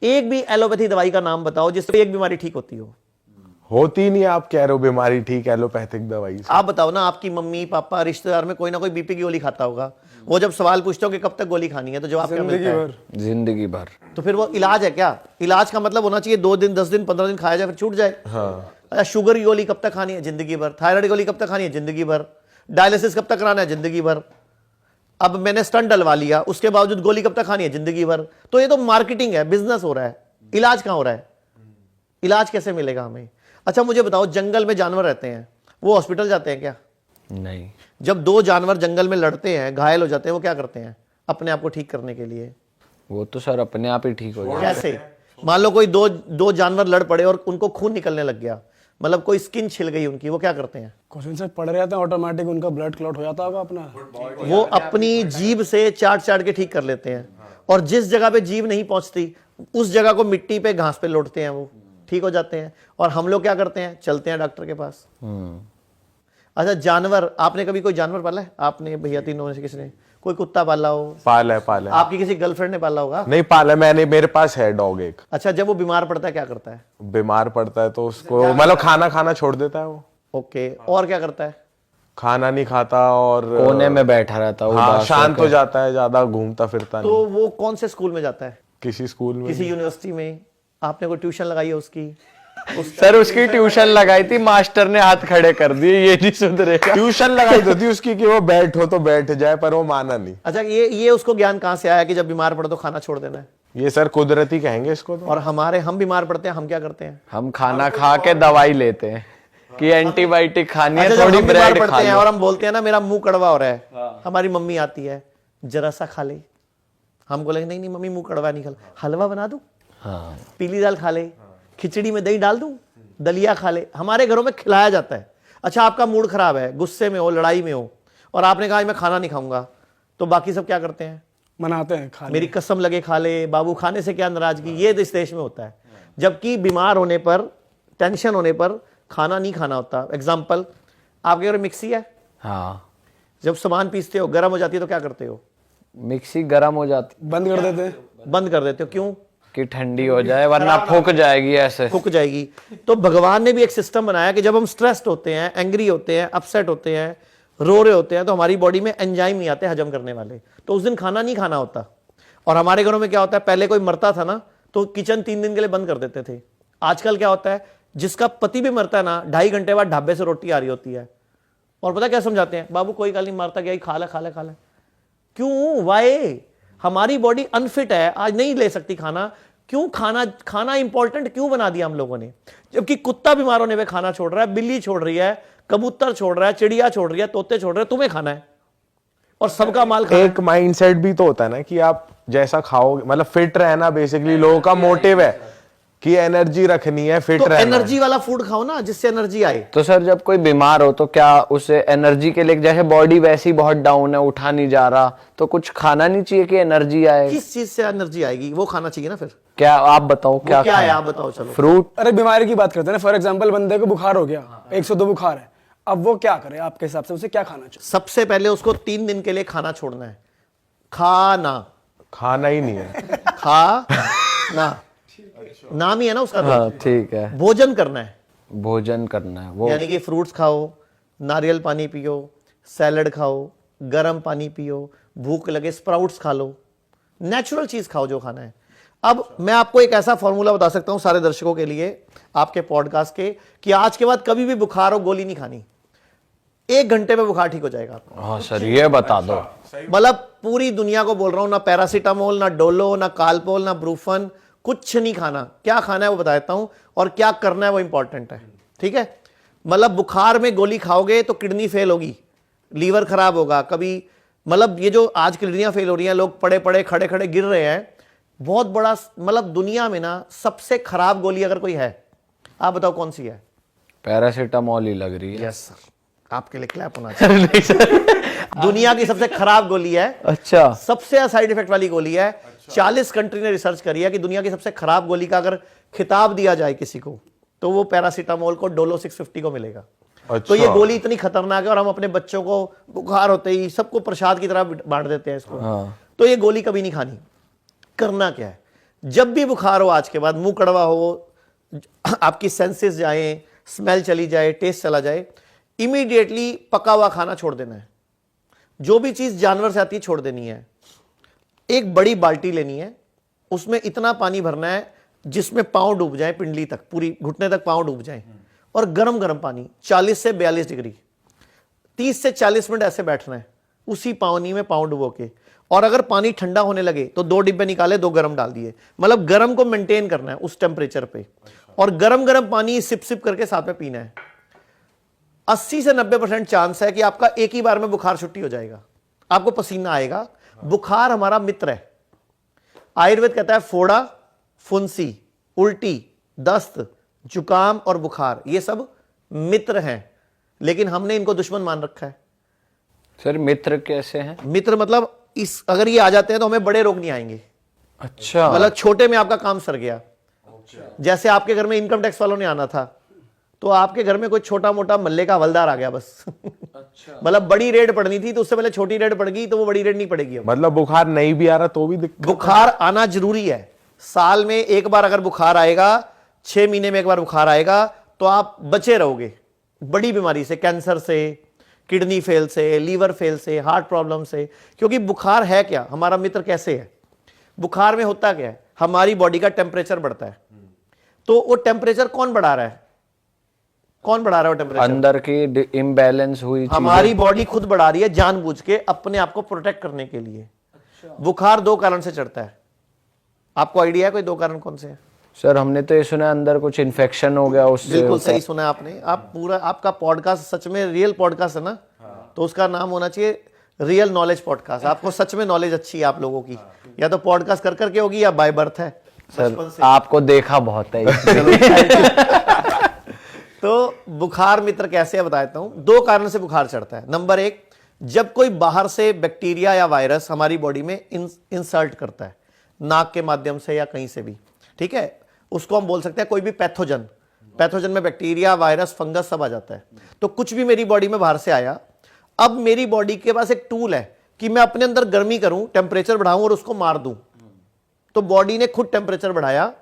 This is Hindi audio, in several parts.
एक भी एलोपैथी दवाई का नाम बताओ जिससे एक बीमारी ठीक होती हो। होती नहीं, आप कह रहे हो बीमारी ठीक एलोपैथिक दवाई से। आप बताओ ना, आपकी मम्मी पापा रिश्तेदार में कोई ना कोई बीपी की गोली खाता होगा। वो जब सवाल पूछते हो कि कब तक गोली खानी है तो जवाब क्या मिलता है? जिंदगी भर। तो फिर वो इलाज है क्या? इलाज का मतलब होना चाहिए 2 दिन 10 दिन 15 दिन खाया जाए फिर छूट जाए। हाँ। अच्छा, शुगर की गोली कब तक खानी है? जिंदगी भर। थायराइड की गोली कब तक खानी है? जिंदगी भर। डायलिसिस कब तक कराना है? जिंदगी भर। अब मैंने स्टंट डलवा लिया, उसके बावजूद गोली कब तक खानी है? जिंदगी भर। तो ये तो मार्केटिंग है, बिजनेस हो रहा है। इलाज कहां हो रहा है? इलाज कैसे मिलेगा हमें? अच्छा मुझे बताओ, जंगल में जानवर रहते हैं, वो हॉस्पिटल जाते हैं क्या? नहीं। जब 2 जानवर जंगल में लड़ते हैं, घायल हो जाते हैं, वो क्या करते हैं अपने आप को ठीक करने के लिए? वो तो सर अपने आप ही ठीक हो जाए। कैसे? मान लो कोई दो जानवर लड़ पड़े और उनको खून निकलने लग गया, मतलब कोई स्किन छिल गई उनकी, वो क्या करते हैं? क्वेश्चन से पढ़ रहे थे, ऑटोमेटिक उनका ब्लड क्लॉट हो जाता होगा अपना। वो अपनी जीभ से चाट के ठीक कर लेते हैं, और जिस जगह पे जीभ नहीं पहुंचती उस जगह को मिट्टी पे घास पे लौटते हैं, वो ठीक हो जाते हैं। और हम लोग क्या करते हैं? चलते हैं डॉक्टर के पास। अच्छा जानवर, आपने कभी कोई जानवर पाला है? आपने भैया तीनों में से किसने कोई कुत्ता पाला हो? पाला है। आपकी किसी गर्लफ्रेंड ने पाला होगा? नहीं पाला, मैंने, मेरे पास है डॉग एक। अच्छा, जब वो बीमार पड़ता है क्या करता है? बीमार पड़ता है तो उसको मतलब खाना छोड़ देता है वो। ओके, और क्या करता है? खाना नहीं खाता और कोने में बैठा रहता है, हाँ, उदास शांत हो होकर। जाता है, ज्यादा घूमता फिरता नहीं। तो वो कौन से स्कूल में जाता है? किसी स्कूल में किसी यूनिवर्सिटी में? आपने कोई ट्यूशन लगाई है उसकी? सर उसकी ट्यूशन लगाई थी, मास्टर ने हाथ खड़े कर दिए, ये नहीं सुधरेगा। ट्यूशन लगाई तो थी उसकी कि वो बैठो तो बैठ जाए, पर वो माना नहीं। अच्छा, ये उसको ज्ञान कहाँ से आया कि जब बीमार पड़ो तो खाना छोड़ देना है? ये सर कुदरती कहेंगे इसको तो। और हम बीमार पड़ते हैं, हम क्या करते हैं? हम खाना खा के दवाई लेते हैं कि एंटीबायोटिक खानी है, अच्छा, जब थोड़ी हम बीमार ब्रेड खा पड़ते हैं लो। और हम बोलते हैं ना मेरा मुंह कड़वा हो रहा है, हमारी मम्मी आती है, जरा सा खा ले। हम बोलेंगे नहीं नहीं मम्मी मुंह कड़वा नहीं, खा, हलवा बना दूं, हाँ। पीली दाल खा ले, खिचड़ी में दही डाल दूं, दलिया खा ले। हमारे घरों में खिलाया जाता है। अच्छा, आपका मूड खराब है, गुस्से में हो, लड़ाई में हो, और आपने कहा मैं खाना नहीं खाऊंगा, तो बाकी सब क्या करते हैं? मनाते हैं, खा ले। मेरी कसम लगे खा ले, बाबू खाने से क्या नाराजगी, ये इस देश में होता है। जबकि बीमार होने पर, टेंशन होने पर खाना नहीं खाना होता। एग्जाम्पल, आपके घर मिक्सी है, हाँ। जब सामान पीसते हो गर्म हो जाती है तो क्या करते हो? मिक्सी गर्म हो जाती, बंद कर देते हैं। बंद कर देते हो। क्यों? कि ठंडी हो जाए, वरना फूक जाएगी ऐसे। फूक जाएगी। तो भगवान ने भी एक सिस्टम बनाया कि जब हम स्ट्रेस्ड होते हैं, एंग्री होते हैं, अपसेट होते हैं, रो रहे होते हैं, तो हमारी बॉडी में एंजाइम नहीं आते हजम करने वाले, तो उस दिन खाना नहीं खाना होता। और हमारे घरों में क्या होता है, पहले कोई मरता था ना तो किचन 3 दिन के लिए बंद कर देते थे। आजकल क्या होता है, जिसका पति भी मरता है ना, 2.5 घंटे बाद ढाबे से रोटी आ रही होती है, और पता क्या समझाते हैं, बाबू कोई गाली मारता गया, खा ले खा ले खा ले। क्यों? वाई? हमारी बॉडी अनफिट है, आज नहीं ले सकती खाना। क्यों? खाना इंपॉर्टेंट क्यों बना दिया हम लोगों ने? जबकि कुत्ता बीमार होने पे खाना छोड़ रहा है, बिल्ली छोड़ रही है, कबूतर छोड़ रहा है, चिड़िया छोड़ रही है, तोते छोड़ रहे हैं, तुम्हें खाना है और सबका माल खाना एक माइंडसेट भी तो होता है ना कि आप जैसा खाओगे, मतलब फिट रहना बेसिकली लोगों का मोटिव है कि एनर्जी रखनी है, फिट तो रहना एनर्जी वाला फूड खाओ ना जिससे एनर्जी आए। तो सर जब कोई बीमार हो तो क्या उसे एनर्जी के लिए, जैसे बॉडी वैसी बहुत डाउन है, उठा नहीं जा रहा, तो कुछ खाना नहीं चाहिए कि एनर्जी आए? किस चीज से एनर्जी आएगी? वो खाना चाहिए ना। फिर क्या आप बताओ, क्या है? खाएं? आप बताओ। चलो, फ्रूट। अरे बीमारी की बात करते हैं ना, फॉर एग्जांपल बंदे को बुखार हो गया, 102 बुखार है, अब वो क्या करे आपके हिसाब से? उसे क्या खाना चाहिए? सबसे पहले उसको 3 दिन के लिए खाना छोड़ना है। खाना ही नहीं है। खा ना, नाम ही है ना उसका। हाँ ठीक है। भोजन करना है, भोजन करना है वो, यानी कि फ्रूट्स खाओ, नारियल पानी पियो, सैलड खाओ, गर्म पानी पियो, भूख लगे स्प्राउट्स खा लो, नेचुरल चीज खाओ जो खाना है। अब मैं आपको एक ऐसा फॉर्मूला बता सकता हूं सारे दर्शकों के लिए आपके पॉडकास्ट के, कि आज के बाद कभी भी बुखार हो गोली नहीं खानी, 1 घंटे में बुखार ठीक हो जाएगा। हाँ सर ये बता दो। मतलब पूरी दुनिया को बोल रहा हूं, ना पैरासीटामोल, ना डोलो, ना कालपोल, ना ब्रूफन, कुछ नहीं खाना। क्या खाना है वो बता देता हूं, और क्या करना है वो इंपॉर्टेंट है। ठीक है? मतलब बुखार में गोली खाओगे तो किडनी फेल होगी, लीवर खराब होगा, कभी मतलब ये जो आज किडनियां फेल हो रही हैं, लोग पड़े पड़े खड़े खड़े गिर रहे हैं, बहुत बड़ा मतलब दुनिया में ना सबसे खराब गोली अगर कोई है, आप बताओ कौन सी है? पैरासीटामोल ही लग रही है। यस सर, आपके लिए क्लैप होना चाहिए। दुनिया की सबसे खराब गोली है। अच्छा। सबसे साइड इफेक्ट वाली गोली है। 40 कंट्री ने रिसर्च करी है कि दुनिया की सबसे खराब गोली का अगर खिताब दिया जाए किसी को, तो वो पैरासीटामोल को डोलो 650 को मिलेगा। तो ये गोली इतनी खतरनाक है, और हम अपने बच्चों को बुखार होते ही सबको प्रसाद की तरह बांट देते हैं इसको। तो ये गोली कभी नहीं खानी। करना क्या है? जब भी बुखार हो आज के बाद, मुंह कड़वा हो, आपकी सेंसेस जाएं, स्मेल चली जाए, टेस्ट चला जाए, इमीडिएटली पका हुआ खाना छोड़ देना है। जो भी चीज जानवर से आती है छोड़ देनी है। एक बड़ी बाल्टी लेनी है, उसमें इतना पानी भरना है जिसमें पांव डूब जाए, पिंडली तक, पूरी घुटने तक पांव डूब जाए, और गरम गरम पानी 40 से 42 डिग्री 30 से 40 मिनट ऐसे बैठना है उसी पानी में पांव डुबो के। और अगर पानी ठंडा होने लगे तो 2 डिब्बे निकाले, 2 गरम डाल दिए, मतलब गरम को मेंटेन करना है उस टेम्परेचर पे। और गरम गरम पानी सिप सिप करके साथ में पीना है। 80 से 90% चांस है कि आपका एक ही बार में बुखार छुट्टी हो जाएगा, आपको पसीना आएगा। बुखार हमारा मित्र है। आयुर्वेद कहता है फोड़ा, फुंसी, उल्टी, दस्त, जुकाम और बुखार ये सब मित्र हैं, लेकिन हमने इनको दुश्मन मान रखा है। सर मित्र कैसे हैं? मित्र मतलब अगर ये आ जाते हैं तो हमें बड़े रोग नहीं आएंगे। अच्छा, मतलब छोटे में आपका काम सर गया। जैसे आपके घर में इनकम टैक्स वालों ने आना था, तो आपके घर में कोई छोटा मोटा मल्ले का हवलदार आ गया बस। अच्छा। मतलब बड़ी रेड पड़नी थी तो उससे पहले छोटी रेड पड़ गई, तो वो बड़ी रेड नहीं पड़ेगी अब। मतलब बुखार नहीं भी आ रहा तो भी दिक्कत? बुखार आना जरूरी है। साल में एक बार अगर बुखार आएगा, 6 महीने में एक बार बुखार आएगा, तो आप बचे रहोगे बड़ी बीमारी से, कैंसर से, किडनी फेल से, लीवर फेल से, हार्ट प्रॉब्लम से। क्योंकि बुखार है क्या, हमारा मित्र कैसे है? बुखार में होता क्या है, हमारी बॉडी का टेम्परेचर बढ़ता है। तो वो टेम्परेचर कौन बढ़ा रहा है? कौन बढ़ा रहा है वो टेम्परेचर? अंदर की इम्बैलेंस हुई चीजें। हमारी बॉडी खुद बढ़ा रही है जानबूझ के, अपने आप को प्रोटेक्ट करने के लिए। बुखार 2 कारण से चढ़ता है। आपको आइडिया है कोई 2 कारण कौन से हैं? सर हमने तो ये सुना है अंदर कुछ इन्फेक्शन हो गया उससे। बिल्कुल सही सुना आपने। आप पूरा, आपका पॉडकास्ट सच में रियल पॉडकास्ट है ना, तो उसका नाम होना चाहिए रियल नॉलेज पॉडकास्ट। आपको सच में नॉलेज अच्छी है आप लोगों की, या तो पॉडकास्ट कर करके होगी या बाय बर्थ है। सर आपको देखा बहुत है। तो बुखार मित्र कैसे है बताता हूं। 2 कारण से बुखार चढ़ता है। नंबर 1, जब कोई बाहर से बैक्टीरिया या वायरस हमारी बॉडी में इंसर्ट करता है, नाक के माध्यम से या कहीं से भी, ठीक है, उसको हम बोल सकते हैं कोई भी पैथोजन। पैथोजन में बैक्टीरिया, वायरस, फंगस सब आ जाता है। तो कुछ भी मेरी बॉडी में बाहर से आया, अब मेरी बॉडी के पास एक टूल है कि मैं अपने अंदर गर्मी करूं, टेम्परेचर बढ़ाऊं और उसको मार दूं। तो बॉडी ने खुद टेम्परेचर बढ़ाया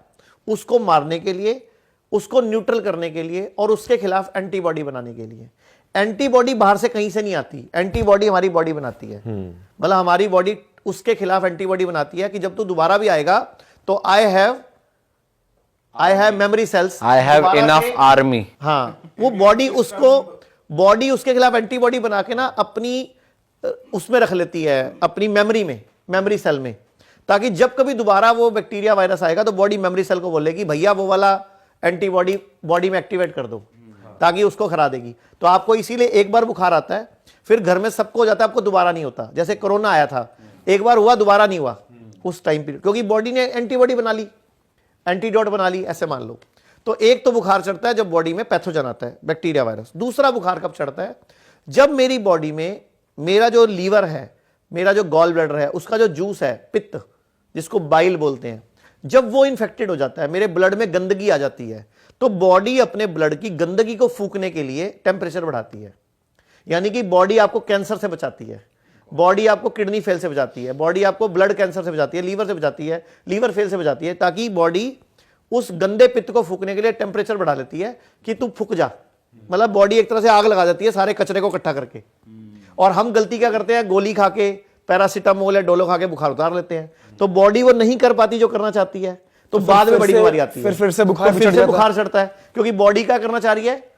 उसको मारने के लिए, उसको न्यूट्रल करने के लिए और उसके खिलाफ एंटीबॉडी बनाने के लिए। एंटीबॉडी बाहर से कहीं से नहीं आती, एंटीबॉडी हमारी बॉडी बनाती है। मतलब हमारी बॉडी उसके खिलाफ एंटीबॉडी बनाती है कि जब तू दोबारा भी आएगा तो I have memory cells, I have enough army. हाँ, वो बॉडी उसके खिलाफ एंटीबॉडी बना के ना अपनी उसमें रख लेती है, अपनी मेमोरी में, मेमोरी सेल में, ताकि जब कभी दोबारा वो बैक्टीरिया वायरस आएगा तो बॉडी मेमोरी सेल को बोलेगी भैया वो वाला एंटीबॉडी बॉडी में एक्टिवेट कर दो, ताकि उसको खरा देगी। तो आपको इसीलिए एक बार बुखार आता है, फिर घर में सबको हो जाता है, आपको दोबारा नहीं होता। जैसे कोरोना आया था, एक बार हुआ, दोबारा नहीं हुआ उस टाइम पीरियड, क्योंकि बॉडी ने एंटीबॉडी बना ली, एंटीडोट बना ली, ऐसे मान लो। तो एक तो बुखार चढ़ता है जब बॉडी में पैथोजन आता है, बैक्टीरिया, वायरस। दूसरा बुखार कब चढ़ता है? जब मेरी बॉडी में मेरा जो लीवर है, मेरा जो गॉल ब्लैडर है, उसका जो जूस है, पित्त जिसको बाइल बोलते हैं, जब वो इन्फेक्टेड हो जाता है, मेरे ब्लड में गंदगी आ जाती है, तो बॉडी अपने ब्लड की गंदगी को फूकने के लिए टेम्परेचर बढ़ाती है। यानी कि बॉडी आपको कैंसर से बचाती है, बॉडी आपको किडनी फेल से बचाती है, बॉडी आपको ब्लड कैंसर से बचाती है, लीवर से बचाती है, लीवर फेल से बचाती है, ताकि बॉडी उस गंदे पित्त को फूकने के लिए टेम्परेचर बढ़ा लेती है कि तू फूक जा। मतलब बॉडी एक तरह से आग लगा देती है सारे कचरे को इकट्ठा करके। और हम गलती क्या करते हैं, गोली खा के, पैरासीटामोल या डोलो खा के बुखार उतार लेते हैं। तो बॉडी वो नहीं कर पाती जो करना चाहती है, तो बाद में बड़ी बीमारी आती है, फिर से बुखार बुखार चढ़ता है, क्योंकि बॉडी क्या करना चाह रही है,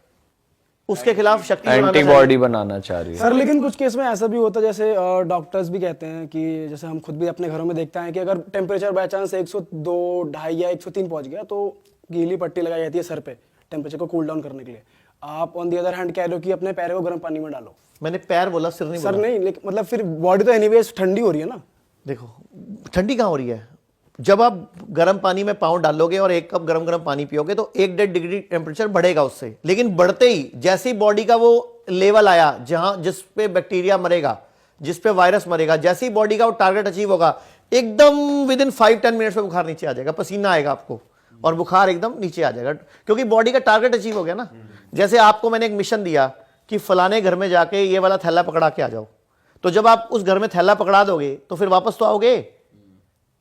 उसके खिलाफ शक्ति एंटीबॉडी बनाना चाह रही है। सर लेकिन कुछ केस में ऐसा भी होता है, जैसे डॉक्टर्स भी कहते हैं कि जैसे हम खुद भी अपने घरों में देखते हैं कि अगर टेम्परेचर बाय चांस 102, 2.5 या 103 पहुंच गया तो गीली पट्टी लगाई जाती है सर पे टेम्परेचर को कूल डाउन करने के लिए। आप ऑन दी अदर हैंड कह लो कि अपने पैर को गर्म पानी में डालो। मैंने पैर बोला, सिर नहीं बोला। सर नहीं, लेकिन मतलब फिर बॉडी तो एनीवेज ठंडी हो रही है ना। देखो ठंडी कहाँ हो रही है, जब आप गर्म पानी में पाँव डालोगे और 1 कप गर्म पानी पियोगे तो 1-1.5 डिग्री टेम्परेचर बढ़ेगा उससे। लेकिन बढ़ते ही जैसे ही बॉडी का वो लेवल आया जहां जिस पे बैक्टीरिया मरेगा, जिस पे वायरस मरेगा, जैसे ही बॉडी का वो टारगेट अचीव होगा, एकदम विदिन 5-10 मिनट्स में बुखार नीचे आ जाएगा, पसीना आएगा आपको और बुखार एकदम नीचे आ जाएगा, क्योंकि बॉडी का टारगेट अचीव हो गया ना। जैसे आपको मैंने एक मिशन दिया कि फलाने घर में जाके ये वाला थैला पकड़ा के आ जाओ, तो जब आप उस घर में थैला पकड़ा दोगे तो फिर वापस तो आओगे,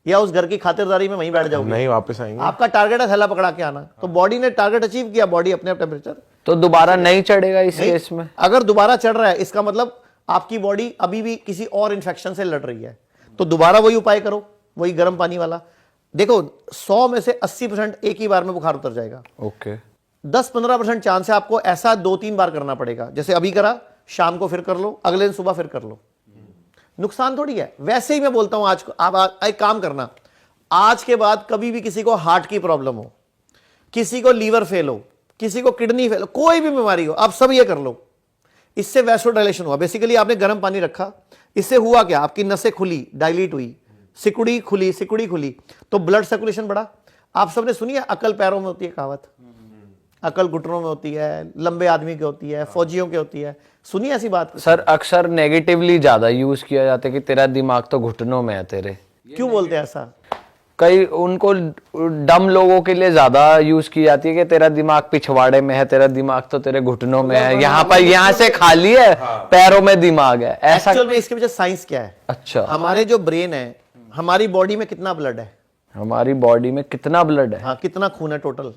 या उस घर की खातिरदारी में वहीं बैठ जाओगे? नहीं, वापस आएंगे। आपका टारगेट है थैला पकड़ा के आना, तो बॉडी ने टारगेट अचीव किया, बॉडी अपने आप टेम्परेचर। तो दोबारा नहीं चढ़ेगा इस केस में? अगर दोबारा चढ़ रहा है इसका मतलब आपकी बॉडी अभी भी किसी और इन्फेक्शन से लड़ रही है, तो दोबारा वही उपाय करो, वही गर्म पानी वाला। देखो 100 में से 80% एक ही बार में बुखार उतर जाएगा। ओके। 10-15% चांस है आपको ऐसा 2-3 बार करना पड़ेगा, जैसे अभी करा, शाम को फिर कर लो, अगले दिन सुबह फिर कर लो। नुकसान थोड़ी है। वैसे ही मैं बोलता हूं आज को आप एक काम करना, आज के बाद कभी भी किसी को हार्ट की प्रॉब्लम हो, किसी को लीवर फेल हो, किसी को किडनी फेल हो, कोई भी बीमारी हो, आप सब ये कर लो। इससे वैसोडाइलेशन हुआ, बेसिकली आपने गर्म पानी रखा, इससे हुआ क्या, आपकी नसें खुली, डायलीट हुई, सिकुड़ी खुली, तो ब्लड सर्कुलेशन बढ़ा। आप सबने सुनी है अकल पैरों में होती है कहावत, अकल घुटनों में होती है, लंबे आदमी की होती है, फौजियों की होती है, सुनी ऐसी बात? सर अक्सर नेगेटिवली ज्यादा यूज किया जाता है कि तेरा दिमाग तो घुटनों में है तेरे। क्यों बोलते हैं ऐसा? कई उनको डम लोगों के लिए ज्यादा यूज की जाती है कि तेरा दिमाग पिछवाड़े में है, तेरा दिमाग तो तेरे घुटनों में है, यहाँ पर यहाँ से खाली है, पैरों में दिमाग है, ऐसा। एक्चुअल में इसके पीछे साइंस क्या है? अच्छा। हमारे जो ब्रेन है, हमारी बॉडी में कितना ब्लड है? हमारी बॉडी में कितना ब्लड है? हाँ, कितना खून है टोटल?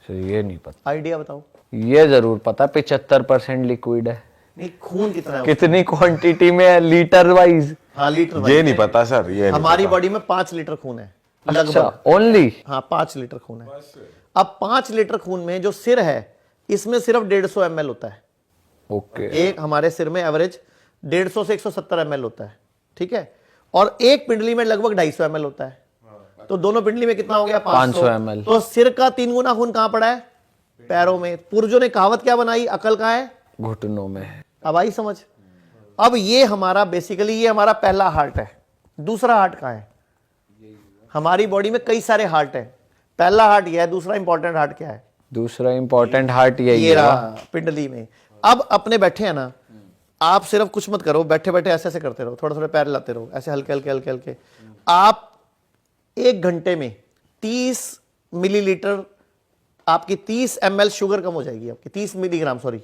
ये नहीं पता। आइडिया बताओ। ये जरूर पता, 75% लिक्विड है। नहीं, खून कितना है? कितनी क्वांटिटी में है, लीटर वाइज? हाँ, लीटर। ये नहीं पता सर, ये नहीं हमारी पता। बॉडी में 5 लीटर खून है अच्छा, लगभग। ओनली? हाँ, 5 लीटर खून है। अब 5 लीटर खून में जो सिर है, इसमें सिर्फ 150 ml होता है। ओके। एक हमारे सिर में एवरेज 150 से 170 ml होता है, ठीक है? और एक पिंडली में लगभग 250 ml होता है, तो दोनों पिंडली में कितना हो गया? 500 ml। तो सिर का 3 गुना खून कहां पड़ा है? पैरों में। पूर्वजों ने कहावत क्या बनाई? अकल कहां है? घुटनों में है। अब आई समझ? अब ये हमारा बेसिकली ये हमारा पहला हार्ट है। दूसरा हार्ट कहां है? हमारी बॉडी में कई सारे हार्ट है। पहला हार्ट ये है, दूसरा इंपॉर्टेंट हार्ट क्या है? दूसरा इंपॉर्टेंट हार्ट यही ये है। रहा पिंडली में। अब अपने बैठे हैं ना, आप सिर्फ कुछ मत करो, बैठे बैठे ऐसे ऐसे करते रहो, थोड़े थोड़े पैर लाते रहो, ऐसे हल्के हल्के हल्के हल्के। आप 1 घंटे में 30 मिलीलीटर, आपकी 30 ml शुगर कम हो जाएगी, आपकी 30 मिलीग्राम सॉरी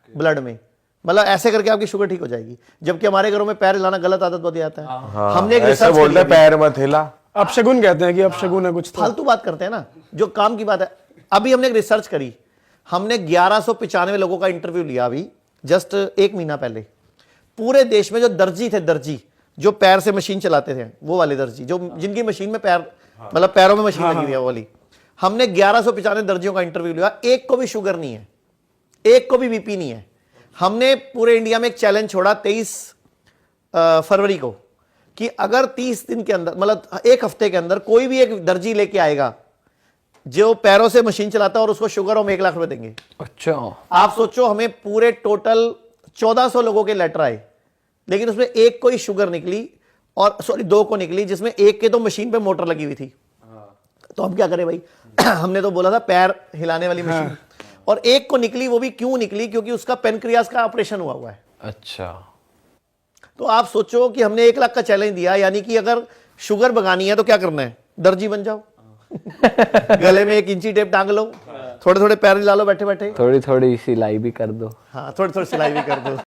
ब्लड में। मतलब ऐसे करके आपकी शुगर ठीक हो जाएगी। जबकि हमारे घरों में पैर हिलाना गलत आदत बहुत आता है। हाँ, हमने एक ऐसे रिसर्च बोलते हैं पैर मत हिला। अपशगुन कहते हैं कि अपशगुन है कुछ तो। फालतू बात करते हैं ना, जो काम की बात है। अभी हमने एक रिसर्च करी, हमने 1195 लोगों का इंटरव्यू लिया अभी जस्ट 1 महीना पहले। पूरे देश में जो दर्जी थे, दर्जी जो पैर से मशीन चलाते थे, वो वाले दर्जी जो जिनकी मशीन में पैर, मतलब पैरों में मशीन लगी हुई है वो वाली, हमने 1195 दर्जियों का इंटरव्यू लिया। एक को भी शुगर नहीं है, एक को भी बीपी नहीं है। हमने पूरे इंडिया में एक चैलेंज छोड़ा 23 फरवरी को कि अगर 30 दिन के अंदर, मतलब 1 हफ्ते के अंदर कोई भी एक दर्जी लेके आएगा जो पैरों से मशीन चलाता है और उसको शुगर हम 1 लाख रुपए देंगे। अच्छा। आप सोचो, हमें पूरे टोटल 1400 लोगों के लेटर आए, लेकिन उसमें एक को ही शुगर निकली, और सॉरी 2 को निकली, जिसमें एक के तो मशीन पे मोटर लगी हुई थी। तो हम क्या करें भाई हमने तो बोला था पैर हिलाने वाली मशीन, और एक को निकली। वो भी क्यों निकली? क्योंकि उसका पेनक्रियास का ऑपरेशन हुआ है। अच्छा। तो आप सोचो कि हमने 1 लाख का चैलेंज दिया, यानी कि अगर शुगर भगानी है तो क्या करना है? दर्जी बन जाओ गले में 1 इंची टेप टांग लो, थोड़े थोड़े पैर हिला लो बैठे बैठे, थोड़ी थोड़ी सिलाई भी कर दो। हाँ थोड़ी थोड़ी सिलाई भी कर दो।